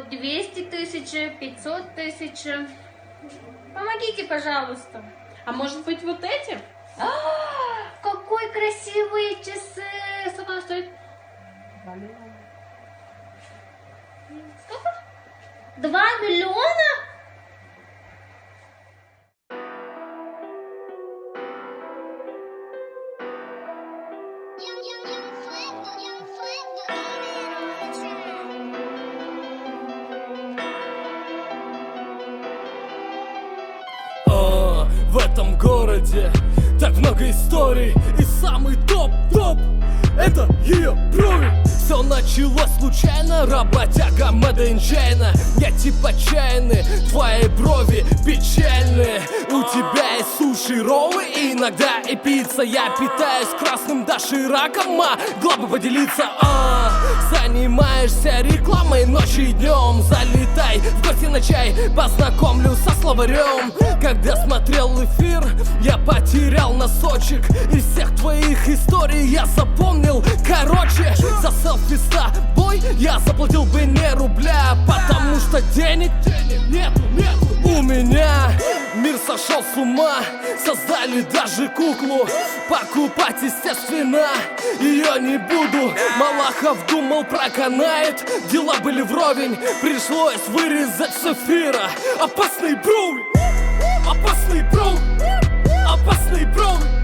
200 тысяч, 500 тысяч. Помогите, пожалуйста. А может быть вот эти? Какой красивые часы! Сколько она стоит? 2 миллиона. Сколько? 2 миллиона? В этом городе так много историй, и самый топ-топ — это ее брови. Все началось случайно, работяга Made in China. Я типа чайный, твои брови печальные. У тебя есть суши, роллы и иногда и пицца. Я питаюсь красным дошираком, могла бы поделиться. Занимаешься рекламой ночью и днем. Залетай в гости на чай, познакомлю со словарем. Когда смотрел эфир, я потерял носочек. Из всех твоих историй я запомнил. Короче, за селфи с тобой я заплатил бы не рубля, потому что денег нету. У меня мир сошел с ума, создали даже куклу. Покупать, естественно, ее не буду. Малахов думал, проканает, дела были вровень. Пришлось вырезать с эфира. Опасный брови, опасный брови, опасный брови.